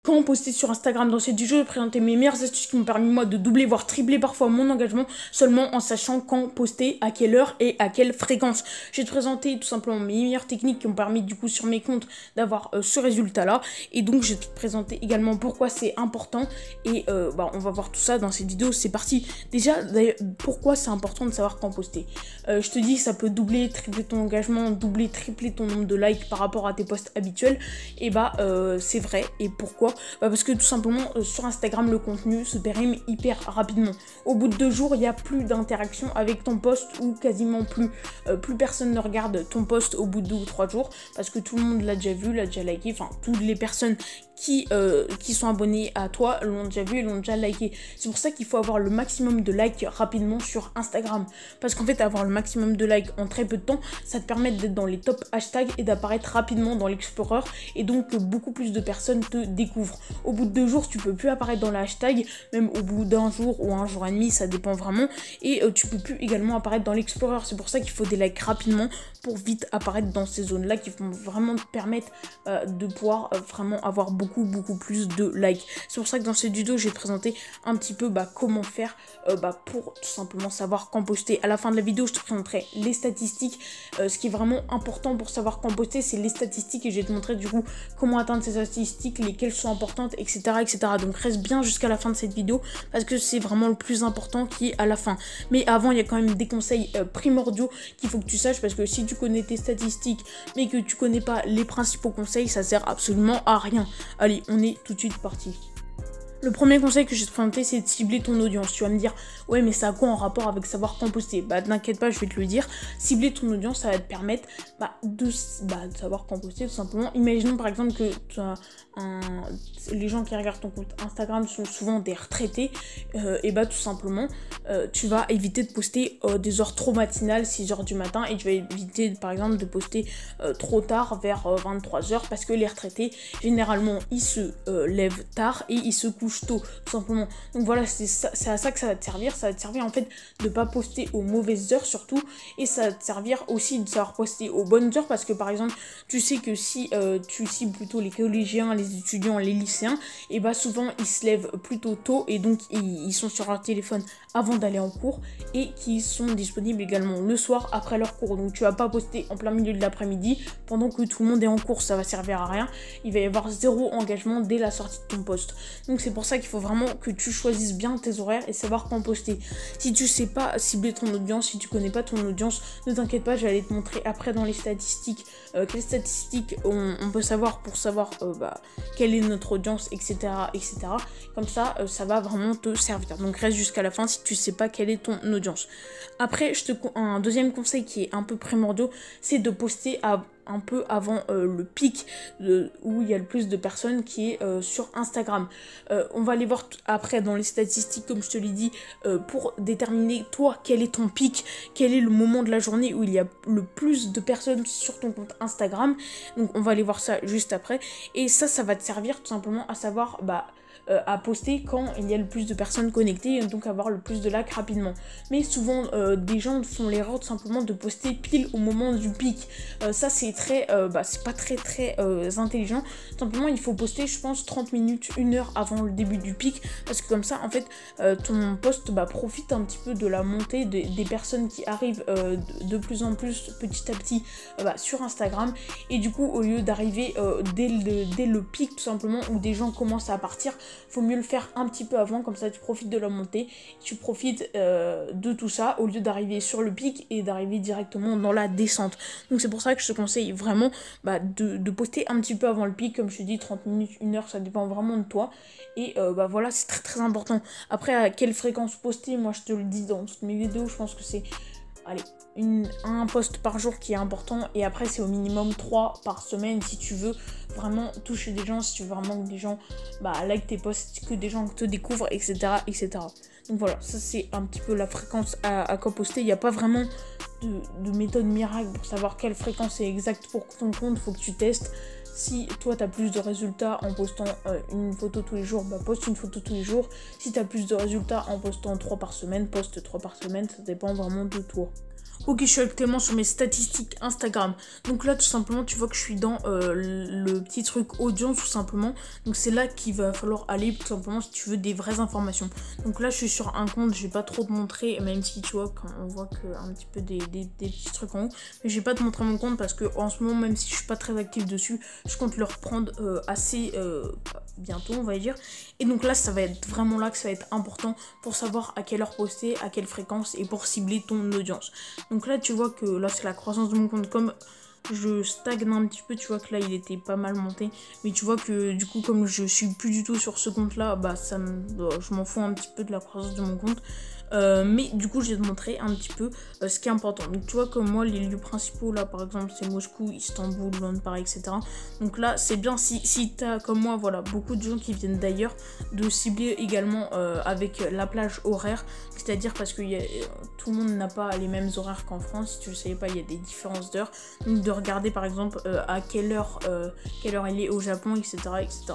Comment poster sur Instagram. Dans cette vidéo, je vais présenter mes meilleures astuces qui m'ont permis moi de doubler voire tripler parfois mon engagement seulement en sachant quand poster, à quelle heure et à quelle fréquence. Je vais te présenter tout simplement mes meilleures techniques qui m'ont permis du coup sur mes comptes d'avoir ce résultat là, et donc je vais te présenter également pourquoi c'est important et on va voir tout ça dans cette vidéo. C'est parti. Déjà pourquoi c'est important de savoir quand poster. Je te dis que ça peut doubler, tripler ton engagement, doubler, tripler ton nombre de likes par rapport à tes posts habituels, et c'est vrai. Et pourquoi? Parce que tout simplement sur Instagram le contenu se périme hyper rapidement. Au bout de 2 jours il n'y a plus d'interaction avec ton post, ou quasiment plus. Plus personne ne regarde ton post au bout de 2 ou 3 jours parce que tout le monde l'a déjà vu, l'a déjà liké. Enfin, toutes les personnes qui sont abonnés à toi l'ont déjà vu et l'ont déjà liké. C'est pour ça qu'il faut avoir le maximum de likes rapidement sur Instagram, parce qu'en fait avoir le maximum de likes en très peu de temps, ça te permet d'être dans les top hashtags et d'apparaître rapidement dans l'Explorer, et donc que beaucoup plus de personnes te découvrent. Au bout de 2 jours tu peux plus apparaître dans le hashtag, même au bout d'1 jour ou 1 jour et demi, ça dépend vraiment, et tu peux plus également apparaître dans l'Explorer. C'est pour ça qu'il faut des likes rapidement pour vite apparaître dans ces zones là qui vont vraiment te permettre de pouvoir vraiment avoir beaucoup plus de likes. C'est pour ça que dans cette vidéo je vais te présenter un petit peu comment faire pour tout simplement savoir quand poster. À la fin de la vidéo je te présenterai les statistiques. Ce qui est vraiment important pour savoir quand poster, c'est les statistiques, et je vais te montrer du coup comment atteindre ces statistiques, lesquelles sont importantes, etc. Donc reste bien jusqu'à la fin de cette vidéo parce que c'est vraiment le plus important qui est à la fin. Mais avant il y a quand même des conseils primordiaux qu'il faut que tu saches, parce que si tu connais tes statistiques mais que tu connais pas les principaux conseils, ça sert absolument à rien. Allez, on est tout de suite parti. Le premier conseil que je vais te présenter, c'est de cibler ton audience. Tu vas me dire, ouais, mais ça a quoi en rapport avec savoir quand poster? T'inquiète pas, je vais te le dire. Cibler ton audience, ça va te permettre de savoir quand poster, tout simplement. Imaginons par exemple que les gens qui regardent ton compte Instagram sont souvent des retraités. Tout simplement, tu vas éviter de poster des heures trop matinales, 6h du matin, et tu vas éviter par exemple de poster trop tard, vers 23h, parce que les retraités, généralement, ils se lèvent tard et ils se couchent tôt, tout simplement. Donc voilà, c'est à ça que ça va te servir. Ça va te servir en fait de pas poster aux mauvaises heures surtout, et ça va te servir aussi de savoir poster aux bonnes heures, parce que par exemple tu sais que si tu cibles plutôt les collégiens, les étudiants, les lycéens, et souvent ils se lèvent plutôt tôt, et donc ils sont sur leur téléphone avant d'aller en cours, et qui sont disponibles également le soir après leur cours. Donc tu vas pas poster en plein milieu de l'après-midi pendant que tout le monde est en cours, ça va servir à rien. Il va y avoir zéro engagement dès la sortie de ton post. Donc c'est pour ça qu'il faut vraiment que tu choisisses bien tes horaires et savoir quand poster. Si tu sais pas cibler ton audience, si tu connais pas ton audience, ne t'inquiète pas, je vais aller te montrer après dans les statistiques quelles statistiques on peut savoir pour savoir quelle est notre audience, etc. Comme ça, ça va vraiment te servir. Donc reste jusqu'à la fin si tu sais pas quelle est ton audience. Après, un deuxième conseil qui est un peu primordial, c'est de poster un peu avant le pic où il y a le plus de personnes, qui est sur Instagram. On va aller voir après dans les statistiques, comme je te l'ai dit, pour déterminer toi quel est ton pic, quel est le moment de la journée où il y a le plus de personnes sur ton compte Instagram. Donc on va aller voir ça juste après, et ça va te servir tout simplement à savoir à poster quand il y a le plus de personnes connectées, et donc avoir le plus de likes rapidement. Mais souvent des gens font l'erreur tout simplement de poster pile au moment du pic. Ça c'est très c'est pas très intelligent. Tout simplement il faut poster, je pense, 30 minutes, 1 heure avant le début du pic, parce que comme ça en fait ton post profite un petit peu de la montée des personnes qui arrivent de plus en plus petit à petit sur Instagram, et du coup au lieu d'arriver dès le pic tout simplement où des gens commencent à partir, faut mieux le faire un petit peu avant, comme ça tu profites de la montée, tu profites de tout ça, au lieu d'arriver sur le pic et d'arriver directement dans la descente. Donc c'est pour ça que je te conseille vraiment de poster un petit peu avant le pic, comme je te dis, 30 minutes, 1 heure, ça dépend vraiment de toi, et voilà, c'est très important. Après, à quelle fréquence poster, moi je te le dis dans toutes mes vidéos, je pense que c'est un post par jour qui est important, et après c'est au minimum 3 par semaine si tu veux vraiment toucher des gens, si tu veux vraiment que des gens like tes posts, que des gens te découvrent, etc. Donc voilà, ça c'est un petit peu la fréquence à quoi poster. Il n'y a pas vraiment de méthode miracle pour savoir quelle fréquence est exacte pour ton compte, faut que tu testes. Si toi tu as plus de résultats en postant une photo tous les jours, poste une photo tous les jours. Si tu as plus de résultats en postant 3 par semaine, poste 3 par semaine, ça dépend vraiment de toi. Ok, je suis actuellement sur mes statistiques Instagram. Donc là, tout simplement, tu vois que je suis dans le petit truc audience, tout simplement. Donc c'est là qu'il va falloir aller, tout simplement, si tu veux des vraies informations. Donc là, je suis sur un compte, je vais pas trop te montrer, même si tu vois, quand on voit que un petit peu des petits trucs en haut. Mais je vais pas te montrer mon compte parce que en ce moment, même si je suis pas très active dessus, je compte le reprendre assez bientôt, on va dire. Et donc là, ça va être vraiment là que ça va être important pour savoir à quelle heure poster, à quelle fréquence et pour cibler ton audience. Donc là, tu vois que là, c'est la croissance de mon compte. Comme je stagne un petit peu, tu vois que là, il était pas mal monté. Mais tu vois que du coup, comme je suis plus du tout sur ce compte-là, bah, je m'en fous un petit peu de la croissance de mon compte. Mais du coup, je vais te montrer un petit peu ce qui est important. Donc, tu vois, comme moi, les lieux principaux, là, par exemple, c'est Moscou, Istanbul, Londres, Paris, etc. Donc là, c'est bien si t'as, comme moi, voilà, beaucoup de gens qui viennent d'ailleurs, de cibler également avec la plage horaire. C'est-à-dire parce que tout le monde n'a pas les mêmes horaires qu'en France. Si tu ne le savais pas, il y a des différences d'heures. Donc, de regarder, par exemple, à quelle heure il est au Japon, etc. etc.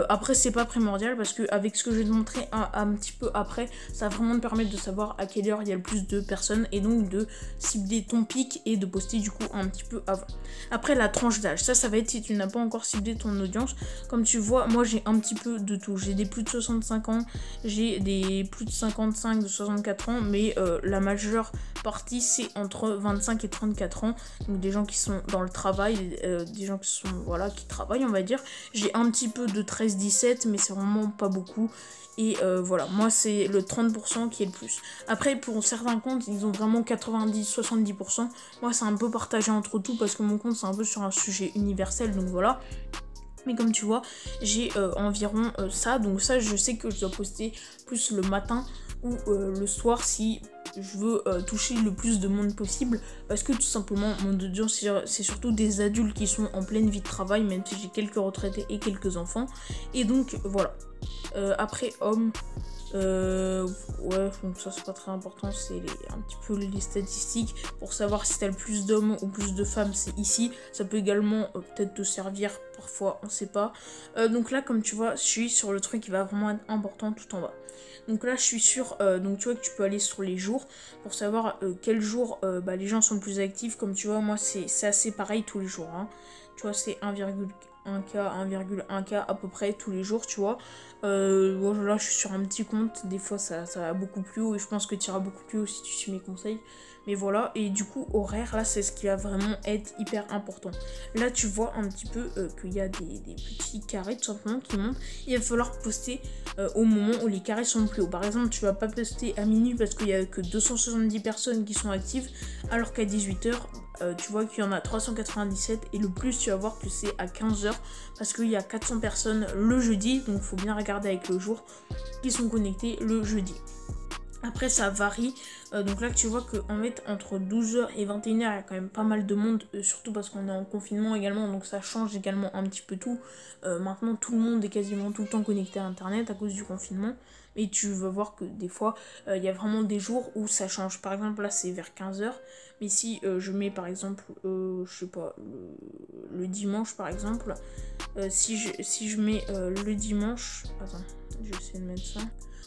Après, c'est pas primordial parce que avec ce que je vais te montrer un petit peu après, ça va vraiment te permettre de savoir à quelle heure il y a le plus de personnes et donc de cibler ton pic et de poster du coup un petit peu avant. Après, la tranche d'âge, ça va être si tu n'as pas encore ciblé ton audience. Comme tu vois, moi j'ai un petit peu de tout. J'ai des plus de 65 ans, j'ai des plus de 55, de 64 ans, mais la majeure partie c'est entre 25 et 34 ans. Donc des gens qui sont dans le travail, des gens qui sont qui travaillent, on va dire. J'ai un petit peu de 13-17, mais c'est vraiment pas beaucoup. Et voilà, moi c'est le 30% qui est le plus. Après, pour certains comptes, ils ont vraiment 90-70%. Moi, c'est un peu partagé entre tout parce que mon compte, c'est un peu sur un sujet universel, donc voilà. Mais comme tu vois, j'ai environ ça. Donc ça, je sais que je dois poster plus le matin ou le soir si je veux toucher le plus de monde possible. Parce que tout simplement, mon audience, c'est surtout des adultes qui sont en pleine vie de travail, même si j'ai quelques retraités et quelques enfants. Et donc, voilà. Après, hommes... ouais, donc ça c'est pas très important, c'est un petit peu les statistiques pour savoir si t'as le plus d'hommes ou plus de femmes, c'est ici. Ça peut également peut-être te servir parfois, on sait pas. Donc là, comme tu vois, je suis sur le truc qui va vraiment être important tout en bas. Donc là, je suis sur, donc tu vois que tu peux aller sur les jours pour savoir quel jour les gens sont le plus actifs. Comme tu vois, moi c'est assez pareil tous les jours, hein. Tu vois, c'est 1,1K, 1,1K à peu près tous les jours, tu vois. Là, je suis sur un petit compte. Des fois, ça va beaucoup plus haut. Et je pense que tu iras beaucoup plus haut si tu suis mes conseils. Mais voilà. Et du coup, horaire, là, c'est ce qui va vraiment être hyper important. Là, tu vois un petit peu qu'il y a des petits carrés, tout simplement, qui montent. Il va falloir poster au moment où les carrés sont plus hauts. Par exemple, tu vas pas poster à minuit parce qu'il y a que 270 personnes qui sont actives. Alors qu'à 18h, tu vois qu'il y en a 397. Et le plus, tu vas voir que c'est à 15h. Parce qu'il y a 400 personnes le jeudi. Donc, il faut bien regarder avec le jour qui sont connectés le jeudi. Après, ça varie. Donc là, tu vois qu'en fait, entre 12h et 21h, il y a quand même pas mal de monde. Surtout parce qu'on est en confinement également. Donc ça change également un petit peu tout. Maintenant, tout le monde est quasiment tout le temps connecté à Internet à cause du confinement. Mais tu vas voir que des fois, il y a vraiment des jours où ça change. Par exemple, là, c'est vers 15h. Mais si je mets, par exemple, je sais pas, le dimanche, par exemple. Si je mets le dimanche... Attends, je vais essayer de mettre ça.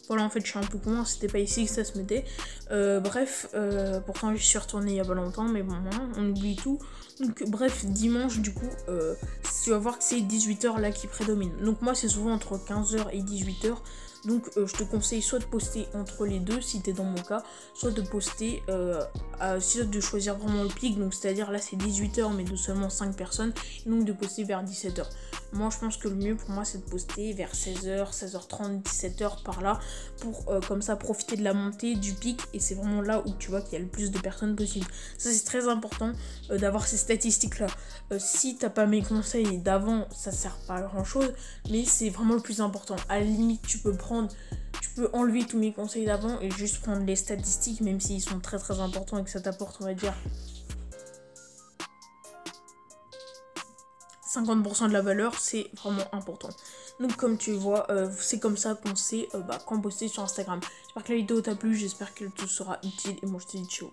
Voilà, en fait, je suis un peu con, c'était pas ici que ça se mettait. Bref, pourtant, je suis retournée il y a pas longtemps, mais bon, voilà, on oublie tout. Donc, bref, dimanche, du coup, tu vas voir que c'est 18h là qui prédomine. Donc, moi, c'est souvent entre 15h et 18h. Donc je te conseille soit de poster entre les deux si t'es dans mon cas, soit de poster, soit de choisir vraiment le pic, donc c'est-à-dire là c'est 18h mais de seulement 5 personnes, et donc de poster vers 17h. Moi je pense que le mieux pour moi c'est de poster vers 16h, 16h30, 17h par là, pour comme ça profiter de la montée du pic, et c'est vraiment là où tu vois qu'il y a le plus de personnes possible. Ça c'est très important d'avoir ces statistiques là. Si t'as pas mes conseils d'avant, ça sert pas à grand chose, mais c'est vraiment le plus important. À la limite tu peux enlever tous mes conseils d'avant et juste prendre les statistiques, même s'ils sont très très importants et que ça t'apporte, on va dire, 50% de la valeur, c'est vraiment important. Donc comme tu vois, c'est comme ça qu'on sait quand poster sur Instagram. J'espère que la vidéo t'a plu, j'espère qu'elle te sera utile et moi je te dis ciao.